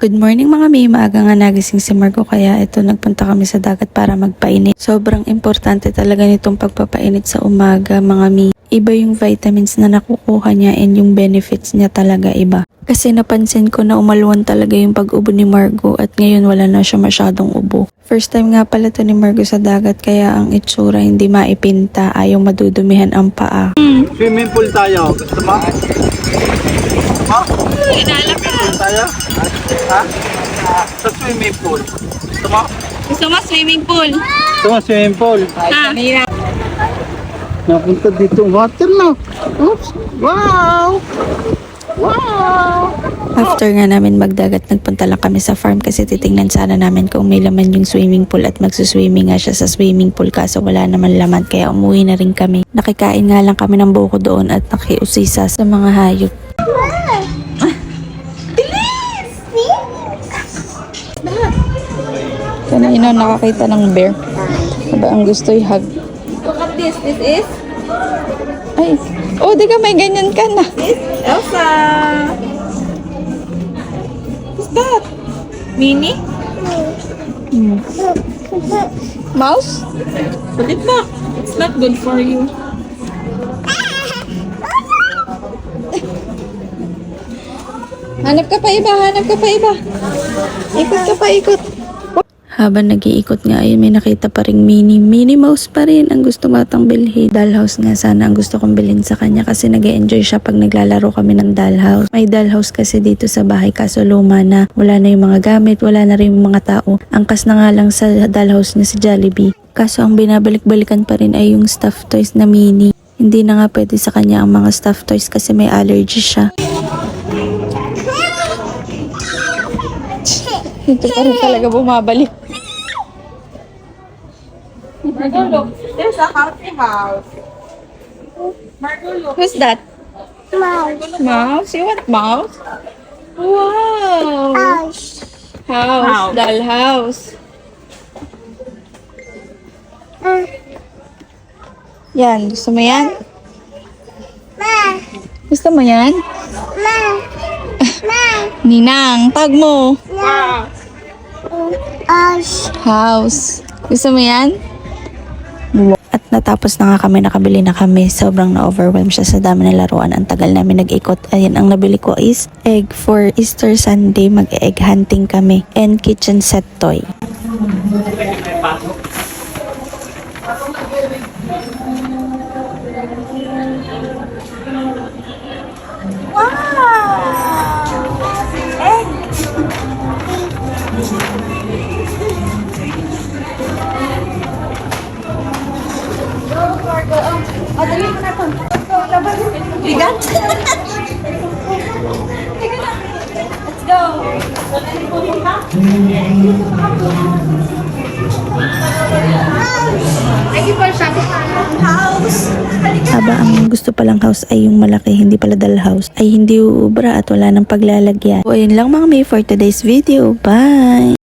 Good morning mga May, maaga nga nagising si Margo kaya ito nagpunta kami sa dagat para magpainit. Sobrang importante talaga nitong pagpapainit sa umaga mga May. Iba yung vitamins na nakukuha niya and yung benefits niya talaga iba. Kasi napansin ko na umalwan talaga yung pag-ubo ni Margo at ngayon wala na siya masyadong ubo. First time nga pala to ni Margo sa dagat kaya ang itsura hindi maipinta, ayaw madudumihan ang paa. Swimming pool tayo. Gusto mo? Ha? Inala ka. Tayo? Ha? Sa swimming pool. Gusto mo? Gusto mo swimming pool? Gusto mo swimming pool? Ha? Napunta dito water na. Oops! Wow! Wow! After nga namin magdagat, nagpunta lang kami sa farm kasi titingnan sana namin kung may laman yung swimming pool at magsuswimming nga siya sa swimming pool kaso wala naman laman kaya umuwi na rin kami. Nakikain nga lang kami ng buko doon at nakiusisa sa mga hayop. Kanina nakakita ng bear. Aba ang gusto i-hug. Look at this. This is Ay, oh di ka may ganyan ka na. Elsa. What's that? Mini? Mouse? Put it back. It's not good for you. Hanap ka pa iba, hanap ka pa iba. Ikot ka pa, ikot. Habang nag-iikot nga ay may nakita pa ring Minnie Mouse pa rin ang gusto matang bilhin. Dollhouse nga sana ang gusto kong bilhin sa kanya kasi nag-enjoy siya pag naglalaro kami ng dollhouse. May dollhouse kasi dito sa bahay kaso luma na. Wala na yung mga gamit, wala na rin yung mga tao. Angkas na nga lang sa dollhouse niya si Jollibee. Kaso ang binabalik-balikan pa rin ay yung stuffed toys na Minnie. Hindi na nga pwede sa kanya ang mga stuffed toys kasi may allergy siya. Ito pa rin talaga bumabalik. Margo, look. There's a healthy house. Margo, look. Who's that? Mouse? You want mouse? Wow! House. House. Dollhouse. Yan. Gusto mo yan? Gusto mo yan? Ninang, tag mo. Wow. House. Gusto mo yan? At natapos na nga kami, nakabili na kami. Sobrang na-overwhelm siya sa dami ng laruan. Ang tagal namin nag-ikot. Ayan, ang nabili ko is egg for Easter Sunday. Mag-egg hunting kami. And kitchen set toy. Bigat? Let's go. Thank you for shopping house. Haba ang gusto palang house ay yung malaki, hindi pala dollhouse, ay hindi uubra at wala nang paglalagyan. So ayun lang mga May for today's video. Bye!